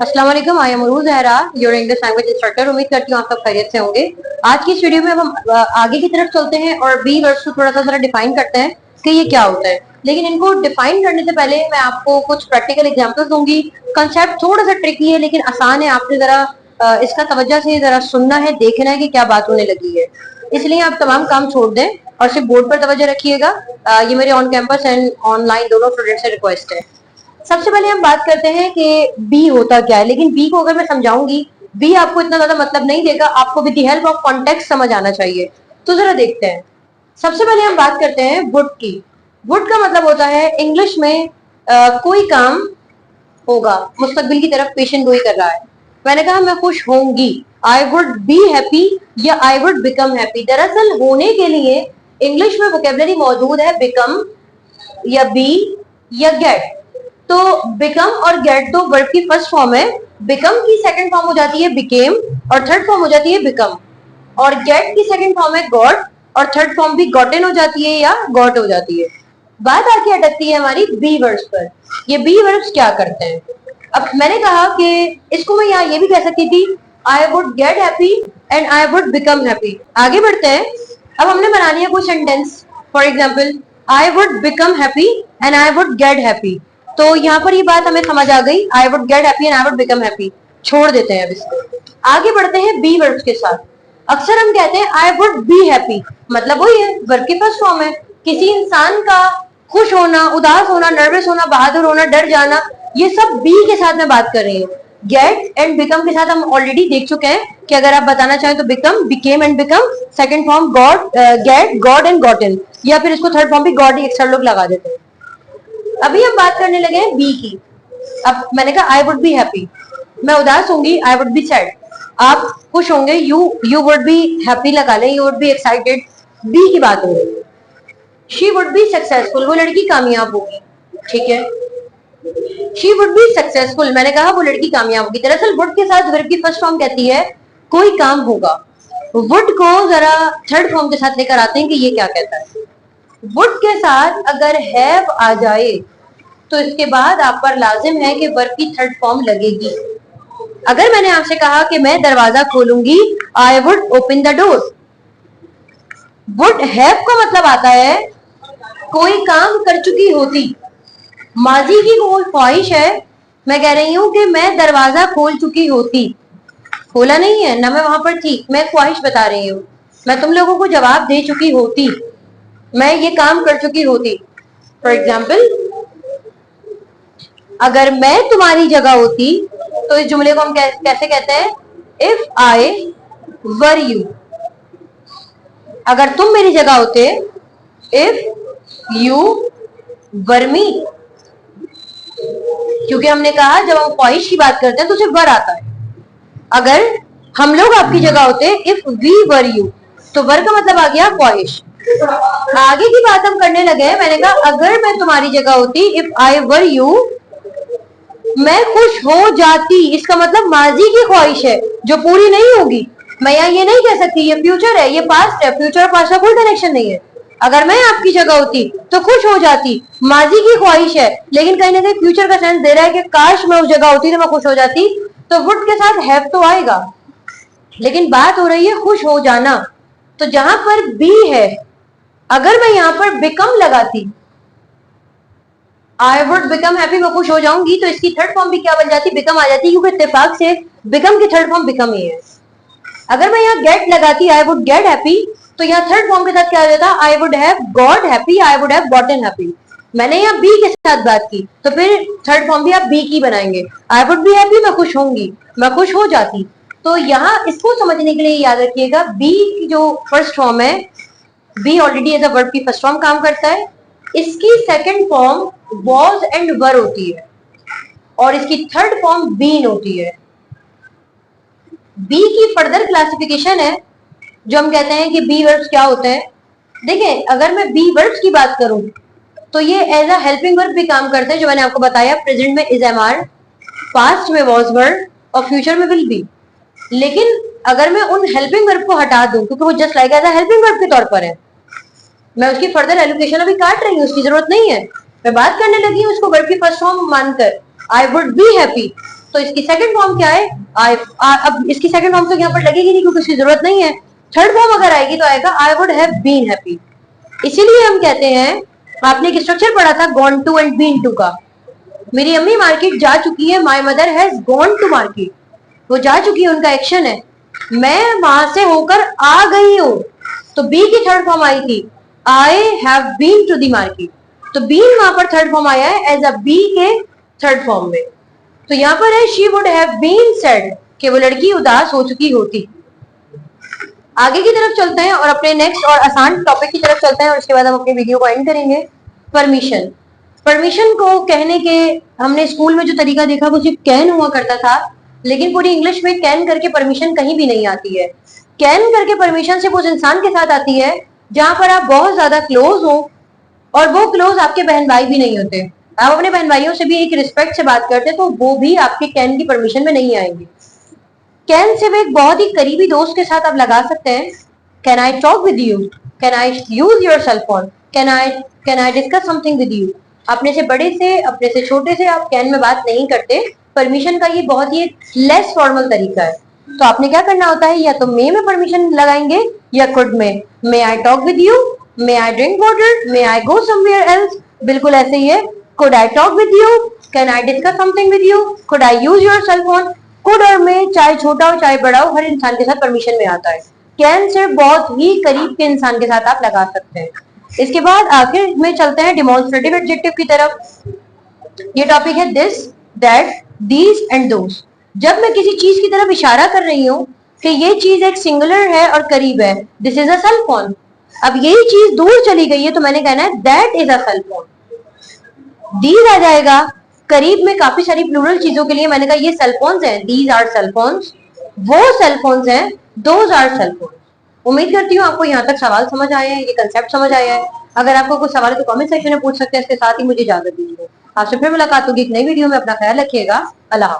अस्सलाम वालेकुम, I am Urooj Zahra, your English language instructor. उम्मीद करती हूँ आप सब खैरियत से होंगे। आज की इस वीडियो में हम आगे की तरफ चलते हैं और बी वर्ड्स को थोड़ा सा जरा डिफाइन करते हैं कि ये क्या होता है। लेकिन इनको डिफाइन करने से पहले मैं आपको कुछ प्रैक्टिकल एग्जांपल्स दूंगी। कंसेप्ट थोड़ा सा ट्रिकी है लेकिन आसान है। आपने जरा इसका तवज्जो से जरा सुनना है, देखना है कि क्या बात होने लगी है। इसलिए आप तमाम काम छोड़ दें और सिर्फ बोर्ड पर तवज्जो रखिएगा। ये मेरे ऑन कैंपस एंड ऑनलाइन दोनों स्टूडेंट से रिक्वेस्ट है। सबसे पहले हम बात करते हैं कि बी होता क्या है। लेकिन बी को अगर मैं समझाऊंगी, बी आपको इतना ज्यादा मतलब नहीं देगा, आपको with the help of context समझ आना चाहिए। तो जरा देखते हैं। सबसे पहले हम बात करते हैं वुड की। वुड का मतलब होता है इंग्लिश में कोई काम होगा, मुस्तकबिल की तरफ पेशन गोई कर रहा है। मैंने कहा मैं खुश होंगी, आई वुड बी हैप्पी या आई वुड बिकम हैप्पी। दरअसल होने के लिए इंग्लिश में वोकेबलरी मौजूद है बिकम या बी या गेट। तो बिकम और गेट दो वर्ब की फर्स्ट फॉर्म है। बिकम की सेकंड फॉर्म हो जाती है बिकेम और थर्ड फॉर्म हो जाती है बिकम। और गेट की सेकंड फॉर्म है गॉट और थर्ड फॉर्म भी गॉटन हो जाती है या गॉट हो जाती है। बात आके अटकती है हमारी बी वर्ब्स पर। ये बी वर्ब्स क्या करते हैं? अब मैंने कहा कि इसको मैं यहाँ ये भी कह सकती थी, I would get happy and I would become happy. आगे बढ़ते हैं। अब हमने बना लिया कोई sentence. For example, I would become happy and I would get happy. तो यहाँ पर ये बात हमें समझ आ गई, I would get happy and I would become happy. छोड़ देते हैं अब इसको। आगे बढ़ते हैं बी वर्ब्स के साथ। अक्सर हम कहते हैं आई वुड बी हैप्पी, मतलब वही है, वर्ब की फर्स्ट फॉर्म है। किसी इंसान का खुश होना, उदास होना, नर्वस होना, बहादुर होना, डर जाना, ये सब बी के साथ मैं बात कर रही हूँ। गेट एंड बिकम के साथ हम ऑलरेडी देख चुके हैं कि अगर आप बताना चाहें तो become, became and become, second form got, get, got and gotten, या फिर इसको थर्ड फॉर्म भी गॉड ही अक्सर लोग लगा देते हैं। अभी हम बात करने लगे हैं बी की। अब मैंने कहा आई वुड बी हैप्पी, मैं उदास होंगी, आई वुड बी सैड। आप खुश होंगे, यू वुड बी हैप्पी लगा लें, you would be excited. Be की बात हो रही है। शी वुड बी सक्सेसफुल, वो लड़की कामयाब होगी। ठीक है, शी वुड बी सक्सेसफुल, मैंने कहा वो लड़की कामयाब होगी। दरअसल वुड के साथ वर्ब की फर्स्ट फॉर्म कहती है कोई काम होगा। वुड को जरा थर्ड फॉर्म के साथ लेकर आते हैं कि ये क्या कहता है। वुड के साथ अगर हैव आ जाए तो इसके बाद आप पर लाजिम है कि वर्ब की थर्ड फॉर्म लगेगी। अगर मैंने आपसे कहा कि मैं दरवाजा खोलूंगी, I would open the door. Would have का मतलब आता है कोई काम कर चुकी होती, माजी की कोई ख्वाहिश है। मैं कह रही हूं कि मैं दरवाजा खोल चुकी होती, खोला नहीं है ना, मैं वहां पर थी, मैं ख्वाहिश बता रही हूँ। मैं तुम लोगों को जवाब दे चुकी होती, मैं ये काम कर चुकी होती। फॉर एग्जाम्पल, अगर मैं तुम्हारी जगह होती, तो इस जुमले को हम कैसे कहते हैं? If I were you. अगर तुम मेरी जगह होते, इफ यू वर मी। क्योंकि हमने कहा जब हम ख्वाहिश की बात करते हैं तो सिर्फ वर आता है। अगर हम लोग आपकी जगह होते, इफ वी वर यू, तो वर का मतलब आ गया ख्वाहिश। आगे की बात हम करने लगे। मैंने कहा अगर मैं तुम्हारी जगह होती, इफ आई वर यू, मैं खुश हो जाती। इसका मतलब माजी की ख्वाहिश है जो पूरी नहीं होगी। मैं यहाँ ये नहीं कह सकती ये फ्यूचर है, ये पास्ट है। फ्यूचर और पास्ट का कोई कनेक्शन नहीं है। अगर मैं आपकी जगह होती तो खुश हो जाती, माजी की ख्वाहिश है, लेकिन कहीं ना कहीं फ्यूचर का सेंस दे रहा है कि काश मैं उस जगह होती तो मैं खुश हो जाती। तो वुड के साथ हैव तो आएगा, लेकिन बात हो रही है खुश हो जाना। तो जहां पर बी है, अगर मैं यहां पर बिकम लगाती, आई वुड बिकम हैप्पी, मैं खुश हो जाऊंगी, तो इसकी थर्ड फॉर्म भी क्या बन जाती? बिकम आ जाती, क्योंकि इत्तेफाक से बिकम की थर्ड फॉर्म बिकम ही है। अगर मैं यहाँ गेट लगाती, आई वुड गेट हैप्पी, तो यहाँ थर्ड फॉर्म के साथ क्या आ जाता? आई would have got happy, I would have gotten happy. मैंने यहाँ बी के साथ बात की, तो फिर थर्ड फॉर्म भी आप बी की बनाएंगे। आई वुड बी हैप्पी, मैं खुश होंगी, मैं खुश हो जाती। तो यहाँ इसको समझने के लिए याद रखिएगा, बी की जो फर्स्ट फॉर्म है, be already as a verb की फर्स्ट फॉर्म काम करता है। इसकी second form was and were होती है और इसकी थर्ड फॉर्म बीन होती है। बी की फर्दर क्लासिफिकेशन है जो हम कहते हैं कि बी वर्ब्स क्या होते हैं। देखें, अगर मैं बी वर्ब्स की बात करूं तो ये एज अ हेल्पिंग वर्ब भी काम करते हैं, जो मैंने आपको बताया। प्रेजेंट में इज एम आर, पास्ट में वॉज वर और फ्यूचर में विल बी। लेकिन अगर मैं उन हेल्पिंग वर्ब को हटा दूं, क्योंकि वो just like as a helping verb के तौर पर है, मैं उसकी फर्दर एलोकेशन अभी काट रही हूँ, उसकी जरूरत नहीं है। मैं बात करने लगी हूँ उसको वर्ब की फर्स्ट फॉर्म मानकर, आई वुड बी हैप्पी। तो इसकी सेकंड फॉर्म क्या है? आई। अब इसकी सेकंड फॉर्म तो यहाँ पर लगेगी नहीं क्योंकि उसकी जरूरत नहीं है। थर्ड फॉर्म अगर आएगी तो आएगा I would have been happy. इसीलिए हम कहते हैं, आपने एक स्ट्रक्चर पढ़ा था gone to and been to का। मेरी अम्मी मार्केट जा चुकी है, my mother has gone to market. वो जा चुकी है, उनका एक्शन है। मैं वहां से होकर आ गई हूं, तो बी की थर्ड फॉर्म आई थी I have been to the market. तो बीन वहां पर थर्ड फॉर्म आया है एज अ बी के थर्ड फॉर्म में। तो यहाँ पर है she would have been sad, कि वो लड़की उदास हो चुकी होती। आगे की तरफ चलते हैं और अपने नेक्स्ट और आसान टॉपिक की तरफ चलते हैं और उसके बाद हम अपनी वीडियो को एंड करेंगे। परमिशन। परमिशन को कहने के हमने स्कूल में जो तरीका देखा वो सिर्फ कैन हुआ करता था, लेकिन पूरी इंग्लिश में कैन करके परमिशन कहीं भी नहीं आती है। कैन करके परमिशन सिर्फ उस इंसान के साथ आती है जहां पर आप बहुत ज्यादा क्लोज हो और वो क्लोज आपके बहन भाई भी नहीं होते। आप अपने बहन भाइयों से भी एक रिस्पेक्ट से बात करते तो वो भी आपके कैन की परमिशन में नहीं आएंगे। कैन सिर्फ एक बहुत ही करीबी दोस्त के साथ आप लगा सकते हैं। Can I talk with you, can I use your cell phone, can I discuss something with you. अपने से बड़े से, अपने से छोटे से आप कैन में बात नहीं करते। परमिशन का ये बहुत ही लेस फॉर्मल तरीका है। तो आपने क्या करना होता है, या तो मे में परमिशन लगाएंगे या कुड में। May I talk with you, may I drink water, may I go somewhere else. बिल्कुल ऐसे ही है। Could I talk with you, can I discuss something with you, could I use your cell phone. Could और में चाहे छोटा हो चाहे बड़ा हो, हर इंसान के साथ परमिशन में आता है। कैन सिर्फ बहुत ही करीब के इंसान के साथ आप लगा सकते हैं। इसके बाद आखिर में चलते हैं डिमॉन्स्ट्रेटिव एडजेक्टिव की तरफ। ये टॉपिक है this, that, these and those. जब मैं किसी चीज की तरफ इशारा कर रही हूँ कि ये चीज एक सिंगुलर है और करीब है, this is a cell phone. अब यही चीज दूर चली गई है तो मैंने कहना है that is a cell phone. These आ जाएगा, करीब में काफी सारी प्लूरल चीजों के लिए मैंने कहा ये सेल फोन्स हैं, दीज आर सेल फोन्स। वो सेल फोन्स हैं, दोज आर सेल फोन्स। उम्मीद करती हूँ आपको यहाँ तक सवाल समझ आए हैं, ये कंसेप्ट समझ आया है। अगर आपको कुछ सवाल है तो कमेंट सेक्शन में पूछ सकते हैं। इसके साथ ही मुझे इजाजत दीजिए। आपसे फिर मुलाकात होगी एक नई वीडियो में। अपना ख्याल रखिएगा। अल्लाह।